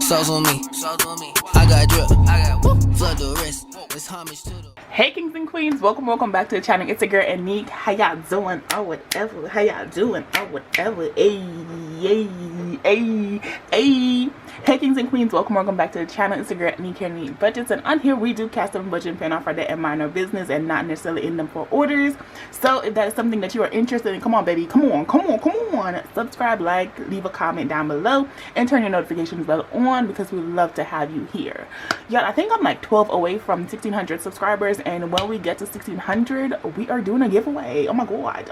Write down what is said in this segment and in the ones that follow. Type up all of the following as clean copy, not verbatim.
Sauce on me. I got drip. Flood the wrist. It's homage to the. Hey kings and queens, welcome back to the channel. It's your girl Anique. How y'all doing or whatever? How y'all doing or whatever? Hey kings and queens, welcome back to the channel. It's your girl Anique here, Anique Budgets, and on here we do cast and budget and paying off our debt and mind our business and not necessarily in them for orders. So if that is something that you are interested in, come on baby, come on, subscribe, like, leave a comment down below, and turn your notifications bell on because we love to have you here. Y'all, I think I'm like 12 away from 1,600 subscribers, and when we get to 1,600 we are doing a giveaway. Oh my god.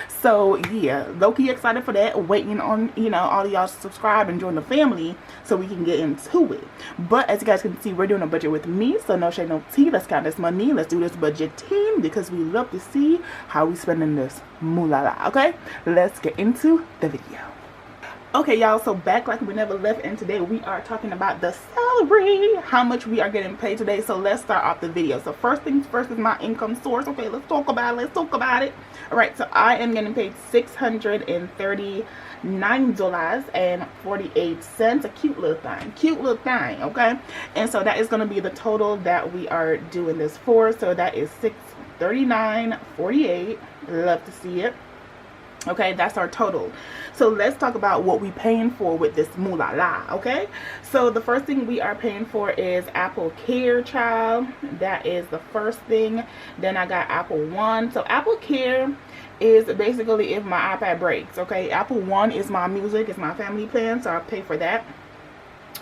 So yeah, low-key excited for that, waiting on, you know, all of y'all to subscribe and join the family so we can get into it. But as you guys can see, we're doing a budget with me, so no shade, no tea. Let's count this money, let's do this budgeting because we love to see how we spending this moolah. Okay, let's get into the video. Okay y'all, so back like we never left, and today we are talking about the salary, how much we are getting paid today. So let's start off the video. So first things first is my income source. Okay, let's talk about it. All right, so I am getting paid $639.48. A cute little thing, okay? And so that is going to be the total that we are doing this for. So that is $639.48. Love to see it. Okay, that's our total. So let's talk about what we paying for with this moolah. Okay, so the first thing we are paying for is Apple Care, child. That is the first thing. Then I got Apple One. So Apple Care is basically if my iPad breaks. Okay, Apple One is my music, it's my family plan, so I pay for that.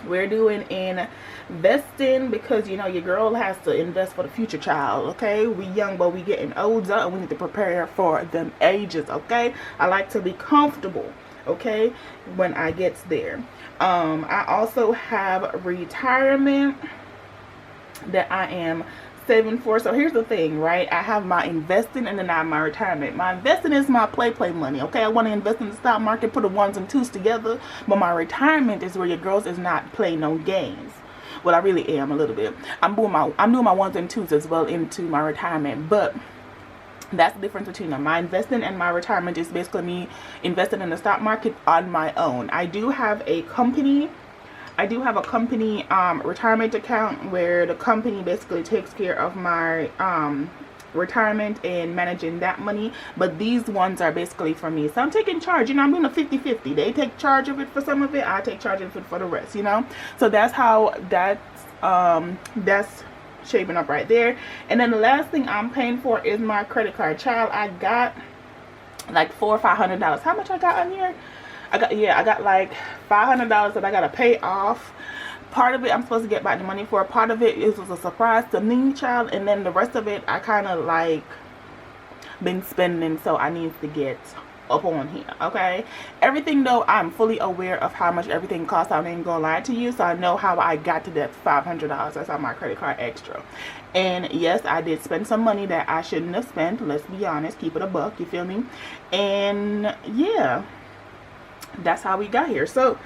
We're doing investing because, you know, your girl has to invest for the future, child. Okay, we young but we getting older and we need to prepare for them ages. Okay, I like to be comfortable, okay, when I get there. I also have retirement that I am saving for. So here's the thing, right? I have my investing and then I have my retirement. My investing is my play money, okay? I want to invest in the stock market, put the ones and twos together. But my retirement is where your girls is not playing no games. Well, I really am a little bit. I'm doing my ones and twos as well into my retirement, but that's the difference between them. My investing and my retirement is basically me investing in the stock market on my own. I do have a company retirement account where the company basically takes care of my retirement and managing that money, but these ones are basically for me. So I'm taking charge, you know, I'm doing a 50-50. They take charge of it for some of it, I take charge of it for the rest, you know. So that's how that's shaping up right there. And then the last thing I'm paying for is my credit card, child. I got like $400 or $500. How much I got on here? I got like $500 that I gotta pay off. Part of it I'm supposed to get back the money for. Part of it was a surprise to me, child, and then the rest of it I kind of like been spending, so I need to get up on here. Okay, everything though, I'm fully aware of how much everything costs. I ain't gonna lie to you, so I know how I got to that $500 that's on my credit card extra. And yes, I did spend some money that I shouldn't have spent. Let's be honest, keep it a buck, you feel me? And yeah, that's how we got here. So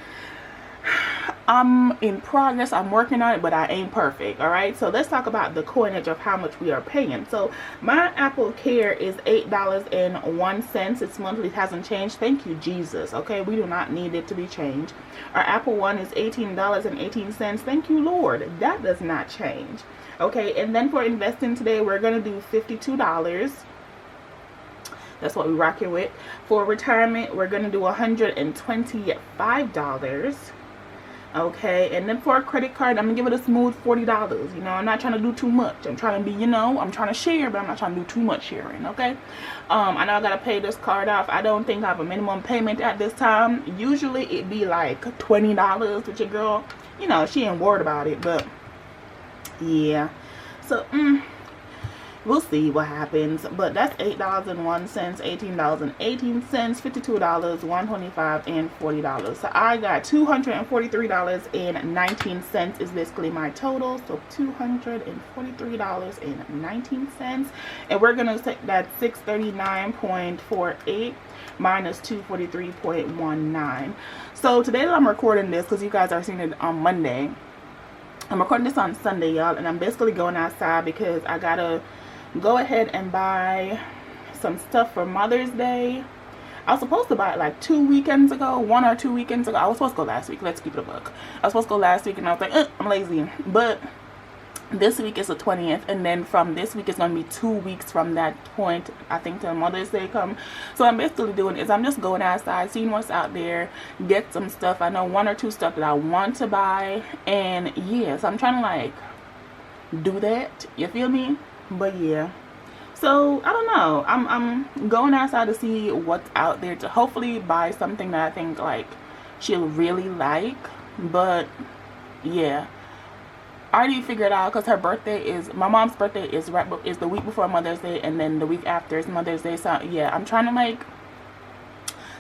I'm in progress, I'm working on it, but I ain't perfect. All right, so let's talk about the coinage of how much we are paying. So my Apple Care is $8.01. Its monthly hasn't changed, thank you Jesus. Okay, we do not need it to be changed. Our Apple One is $18.18. Thank you Lord, that does not change. Okay, and then for investing today we're gonna do $52. That's what we're rocking with. For retirement, we're going to do $125. Okay, and then for a credit card, I'm going to give it a smooth $40. You know, I'm not trying to do too much. I'm trying to be, you know, I'm trying to share, but I'm not trying to do too much sharing, okay? I know I got to pay this card off. I don't think I have a minimum payment at this time. Usually it'd be like $20 with your girl. You know, she ain't worried about it, but yeah. So, we'll see what happens. But that's $8.01, $18.18, $52, $125, and $40. So I got $243.19 is basically my total. So $243.19, and we're gonna take that 639.48 minus 243.19. So today that I'm recording this, because you guys are seeing it on Monday, I'm recording this on Sunday, y'all, and I'm basically going outside because I gotta go ahead and buy some stuff for Mother's Day. I was supposed to buy it like 2 weekends ago, 1 or 2 weekends ago. I was supposed to go last week. Let's keep it a buck. I was supposed to go last week, and I was like, I'm lazy. But this week is the 20th, and then from this week it's going to be 2 weeks from that point, I think, till Mother's Day come. So what I'm basically doing is I'm just going outside, seeing what's out there, get some stuff. I know 1 or 2 stuff that I want to buy, and yeah, so I'm trying to like do that, you feel me? But yeah, so I don't know, I'm going outside to see what's out there to hopefully buy something that I think like she'll really like. But yeah, I already figured out, because her birthday is, my mom's birthday is the week before Mother's Day, and then the week after is Mother's Day. So yeah, I'm trying to like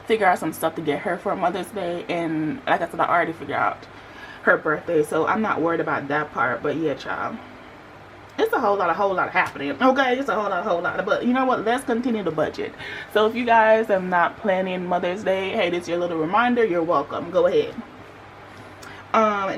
figure out some stuff to get her for Mother's Day, and like I said, I already figured out her birthday, so I'm not worried about that part. But yeah, child, it's a whole lot happening. Okay, it's a whole lot. But you know what? Let's continue the budget. So if you guys are not planning Mother's Day, hey, this is your little reminder. You're welcome. Go ahead.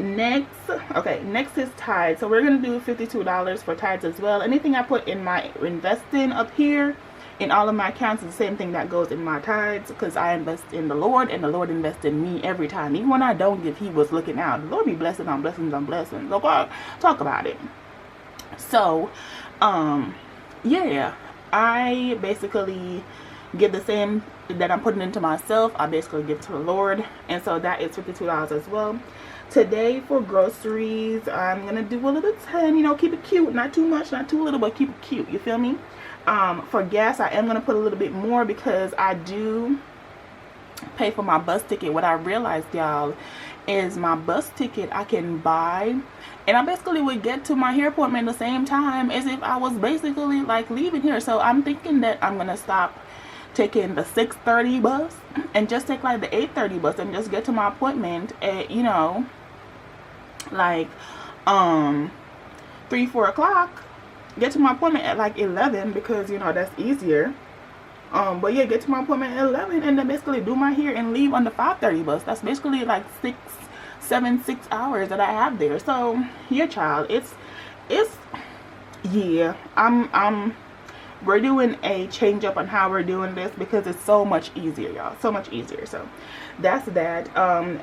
Next is tithes. So we're gonna do $52 for tithes as well. Anything I put in my investing up here in all of my accounts is the same thing that goes in my tithes, because I invest in the Lord, and the Lord invests in me every time. Even when I don't give, He was looking out. The Lord be blessing on blessings on blessings. Okay, talk about it. So yeah, I basically give the same that I'm putting into myself. I basically give to the Lord, and so that is $52 as well. Today for groceries, I'm gonna do a little 10, you know, keep it cute, not too much, not too little, but keep it cute, you feel me? For gas, I am gonna put a little bit more, because I do pay for my bus ticket. What I realized, y'all, is my bus ticket I can buy, and I basically would get to my hair appointment the same time as if I was basically like leaving here. So I'm thinking that I'm gonna stop taking the 6:30 bus and just take like the 8:30 bus and just get to my appointment at, you know, like 3-4 o'clock. Get to my appointment at like 11, because you know that's easier. But yeah, get to my appointment at 11 and then basically do my hair and leave on the 5:30 bus. That's basically like 6 hours that I have there. So yeah, child, it's yeah, we're doing a change up on how we're doing this, because it's so much easier, y'all, so much easier. So that's that.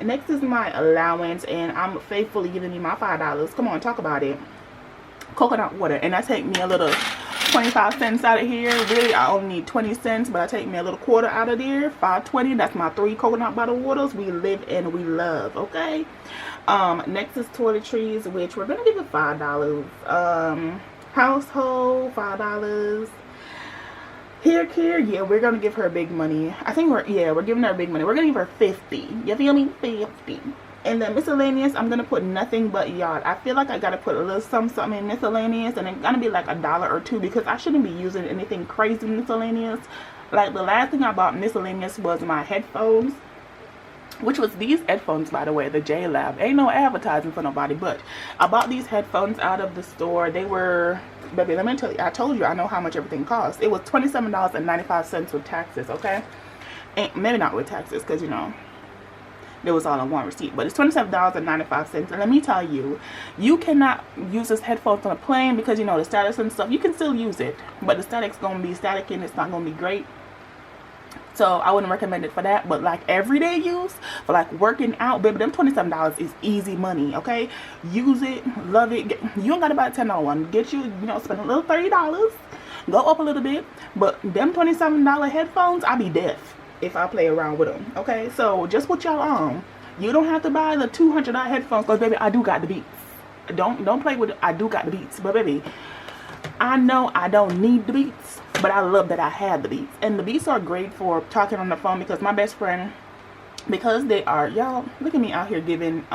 Next is my allowance, and I'm faithfully giving me my $5. Come on, talk about it. Coconut water, and I take me a little 25 cents out of here. Really, I only need 20 cents, but I take me a little quarter out of there. 5.20. That's my 3 coconut bottled waters. We live and we love. Okay. Next is toiletries, which we're gonna give it $5. Household, $5. Hair care, yeah, we're gonna give her big money. I think we're giving her big money. We're gonna give her 50. You feel me? 50. And then miscellaneous, I'm gonna put nothing but yard. I feel like I gotta put a little something in miscellaneous, and it's gonna be like $1 or $2, because I shouldn't be using anything crazy miscellaneous. Like the last thing I bought miscellaneous was my headphones, which was these headphones, by the way, the J Lab. Ain't no advertising for nobody, but I bought these headphones out of the store. They were, baby, let me tell you, I told you I know how much everything costs. It was $27.95 with taxes, okay? And maybe not with taxes, because you know it was all on one receipt, but it's $27.95. And let me tell you, you cannot use this headphones on a plane, because you know the statics and stuff. You can still use it, but the static's gonna be static and it's not gonna be great. So I wouldn't recommend it for that. But like everyday use, for like working out, baby, them $27 is easy money. Okay, use it, love it. You don't gotta buy a $10 one. Get you, you know, spend a little $30, go up a little bit. But them $27 headphones, I be deaf if I play around with them. Okay, so just put y'all on. You don't have to buy the $200 headphones, because baby, I do got the beats. Don't play with it. I do got the beats. But baby, I know I don't need the beats, but I love that I have the beats. And the beats are great for talking on the phone, because my best friend, because they are, y'all, look at me out here giving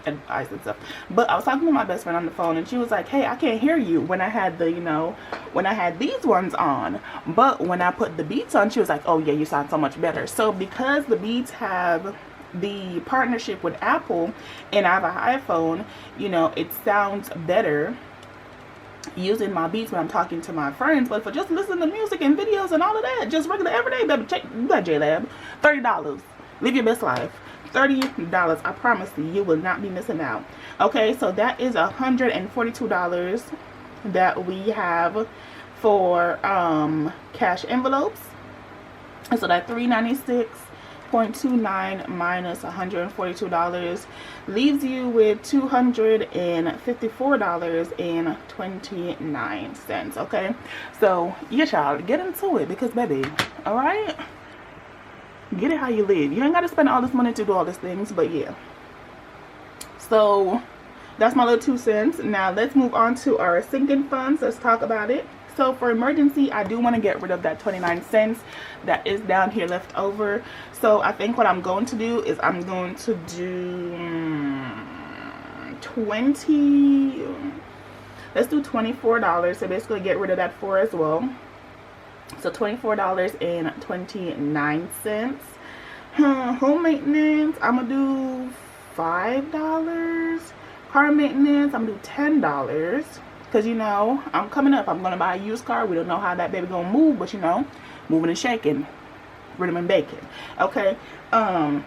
advice and stuff. But I was talking to my best friend on the phone, and she was like, hey, I can't hear you when I had the, you know, when I had these ones on. But when I put the Beats on, she was like, oh yeah, you sound so much better. So because the Beats have the partnership with Apple, and I have an iPhone, you know, it sounds better using my Beats when I'm talking to my friends. But for just listening to music and videos and all of that, just regular everyday, baby, check that J-Lab. $30. Live your best life. $30. I promise you will not be missing out. Okay, so that is $142 that we have for cash envelopes. So that $396.29 minus $142 leaves you with $254.29. Okay, so yeah, child, get into it because baby, all right, get it how you live. You ain't got to spend all this money to do all these things, but yeah. So that's my little 2 cents. Now let's move on to our sinking funds. Let's talk about it. So for emergency, I do want to get rid of that 29 cents that is down here left over. So I think what I'm going to do is I'm going to do 20. Let's do $24. So basically get rid of that 4 as well. So $24.29. Home maintenance, I'm gonna do $5. Car maintenance, I'm gonna do $10. Because, you know, I'm coming up. I'm going to buy a used car. We don't know how that baby going to move. But, you know, moving and shaking. Rhythm and bacon. Okay. Car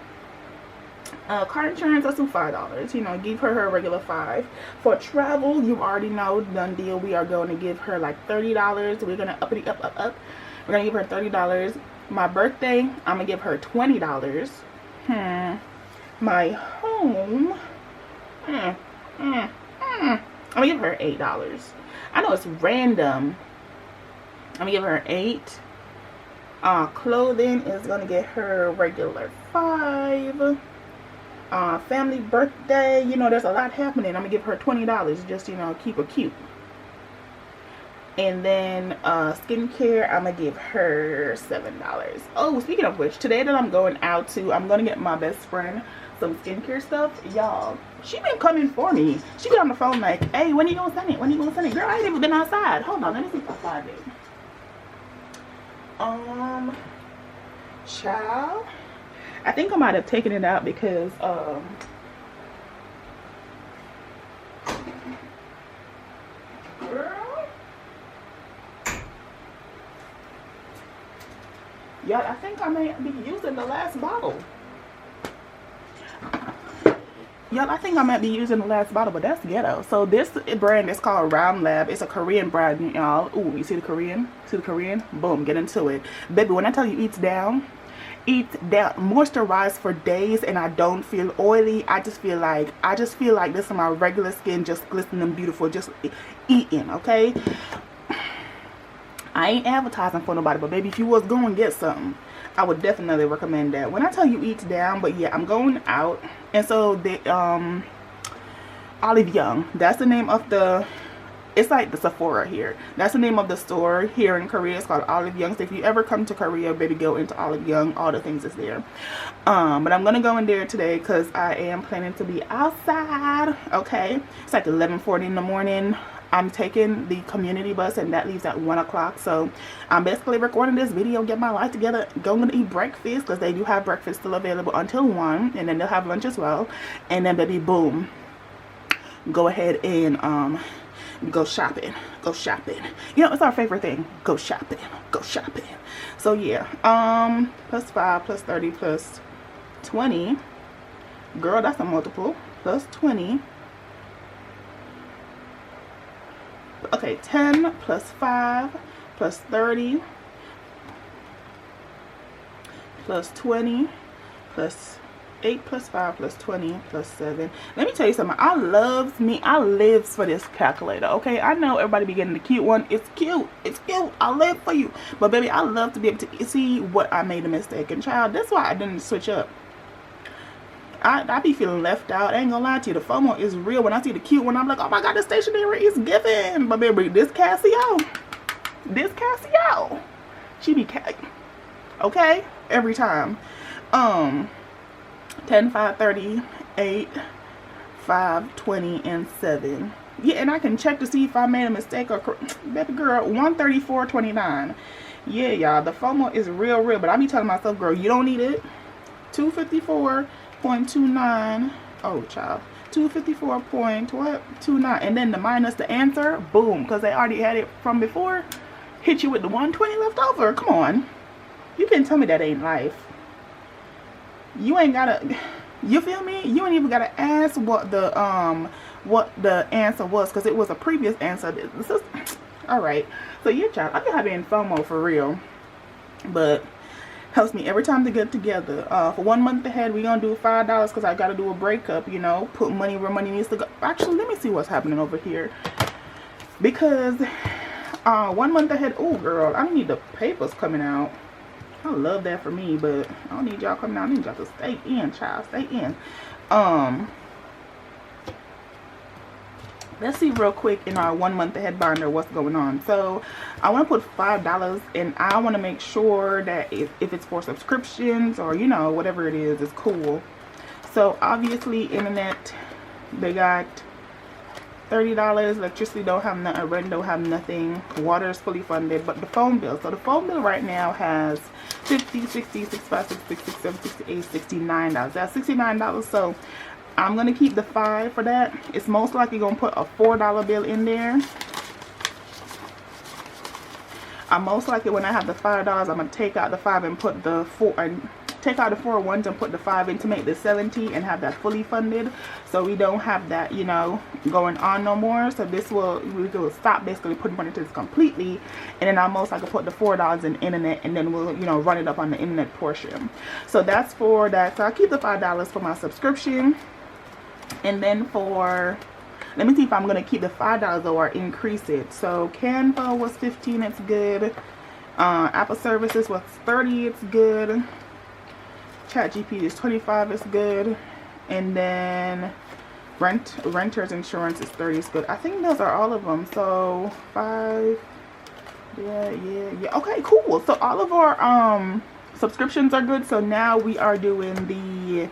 insurance, let's do $5. You know, give her regular $5. For travel, you already know, done deal. We are going to give her like $30. We're going to up. We're going to give her $30. My birthday, I'm going to give her $20. My home, I'm gonna give her $8. I know it's random. I'm gonna give her $8. Clothing is gonna get her regular $5. Family birthday, you know, there's a lot happening. I'm gonna give her $20. Just, you know, keep her cute. And then skincare, I'm gonna give her $7. Oh, speaking of which, today that I'm going out to, I'm gonna get my best friend some skincare stuff. Y'all, she been coming for me. She been on the phone like, hey, when you gonna send it? When you gonna send it? Girl, I ain't even been outside. Hold on, let me see if I find it. Child, I think I might have taken it out because girl, y'all, I think I may be using the last bottle. Y'all, I think I might be using the last bottle, but that's ghetto. So this brand is called Round Lab. It's a Korean brand, y'all. Ooh, you see the Korean? See the Korean? Boom, get into it. Baby, when I tell you eats down, moisturize for days, and I don't feel oily. I just feel like this is my regular skin, just glistening beautiful, just eating, okay? I ain't advertising for nobody, but baby, if you was going to get something, I would definitely recommend that. When I tell you eats down, but yeah, I'm going out. And so the Olive Young, that's the name of the, it's like the Sephora here. That's the name of the store here in Korea. It's called Olive Young. So if you ever come to Korea, baby, go into Olive Young. All the things is there. But I'm going to go in there today because I am planning to be outside. Okay. It's like 11:40 in the morning. I'm taking the community bus and that leaves at 1 o'clock. So I'm basically recording this video, get my life together, going to eat breakfast because they do have breakfast still available until 1. And then they'll have lunch as well. And then baby, boom, go ahead and go shopping. Go shopping. You know, it's our favorite thing. Go shopping. Go shopping. So yeah, plus 5 plus 30 plus 20. Girl, that's a multiple. Plus 20. Okay, 10 plus 5 plus 30 plus 20 plus 8 plus 5 plus 20 plus 7. Let me tell you something. I live for this calculator, okay? I know everybody be getting the cute one. It's cute. It's cute. I live for you. But baby, I love to be able to see what I made a mistake. And child, that's why I didn't switch up. I be feeling left out. I ain't gonna lie to you. The FOMO is real. When I see the cute one, I'm like, oh my god, the stationery is giving. But baby, this Casio, she be okay every time. 10, 5, 30, 8, 5, 20, and 7. Yeah, and I can check to see if I made a mistake or baby girl, 134.29. Yeah, y'all, the FOMO is real, but I be telling myself, girl, you don't need it. 254.29. Oh child, 254.29, and then the minus the answer, boom, because they already had it from before, hit you with the 120 left over. Come on, you can't tell me that ain't life. You ain't gotta, you feel me? You ain't even gotta ask what the answer was, because it was a previous answer. This is all right. So yeah, child, I be having FOMO for real, but Helps me every time to get together. For 1 month ahead, we're gonna do $5 because I gotta do a breakup, you know, put money where money needs to go. Actually, let me see what's happening over here, because 1 month ahead. Oh girl, I don't need the papers coming out. I love that for me, but I don't need y'all coming out. I need y'all to stay in, child. Stay in. Let's see real quick in our 1 month ahead binder what's going on. So I want to put $5, and I want to make sure that if it's for subscriptions or, you know, whatever it is, it's cool. So obviously internet, they got $30. Electricity don't have nothing. Rent don't have nothing. Water is fully funded, but the phone bill. So the phone bill right now has $50, $60, $65, $66, $67, $68, $69. That's $69. So I'm gonna keep the $5 for that. It's most likely gonna put a $4 bill in there. I'm most likely, when I have the $5, I'm gonna take out the 5 and put the 4 and take out the 4 ones and put the 5 in to make the 70 and have that fully funded, so we don't have that, you know, going on no more. So we will stop basically putting money into this completely, and then I'll most likely put the $4 in internet, and then we'll, you know, run it up on the internet portion. So that's for that. So I'll keep the $5 for my subscription. And then for, let me see if I'm going to keep the $5 or increase it. So Canva was $15, it's good. Apple Services was $30, it's good. ChatGPT is $25, it's good. And then renter's insurance is $30, it's good. I think those are all of them. So 5, yeah. Okay, cool. So all of our subscriptions are good. So now we are doing the,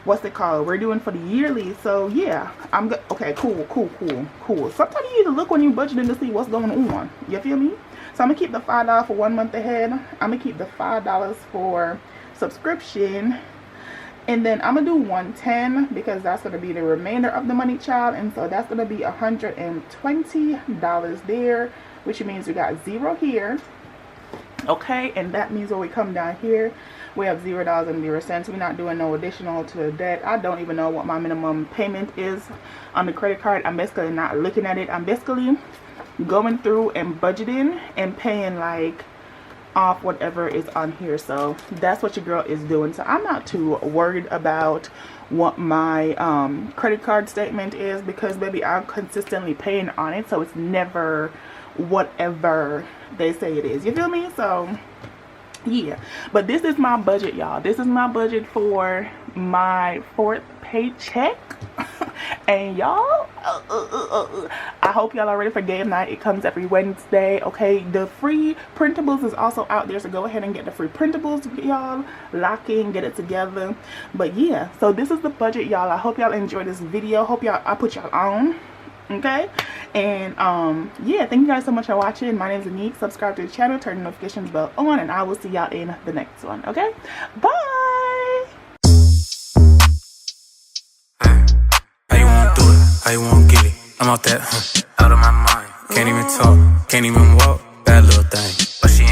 what's it called? We're doing for the yearly. So yeah, I'm good. Okay, cool. Sometimes you need to look when you're budgeting to see what's going on. You feel me? So I'm gonna keep the $5 for 1 month ahead. I'm gonna keep the $5 for subscription, and then I'm gonna do $110 because that's gonna be the remainder of the money, child. And so that's gonna be $120 there, which means we got 0 here. Okay, and that means when we come down here, we have $0.00. We're not doing no additional to the debt. I don't even know what my minimum payment is on the credit card. I'm basically not looking at it. I'm basically going through and budgeting and paying like off whatever is on here. So that's what your girl is doing. So I'm not too worried about what my credit card statement is, because baby, I'm consistently paying on it, so it's never whatever they say it is. You feel me? So yeah, but this is my budget, y'all. This is my budget for my 4th paycheck. And y'all, I hope y'all are ready for game night. It comes every Wednesday. Okay, the free printables is also out there, so go ahead and get the free printables, y'all. Lock in, get it together. But yeah, so this is the budget, y'all. I hope y'all enjoyed this video. Hope y'all, I put y'all on. Okay, and yeah, thank you guys so much for watching. My name is Anique. Subscribe to the channel, turn the notifications bell on, and I will see y'all in the next one. Okay, bye. How you wanna do it? How you wanna get it? I'm out that, out of my mind. Can't even talk, can't even walk. Bad little thing, but she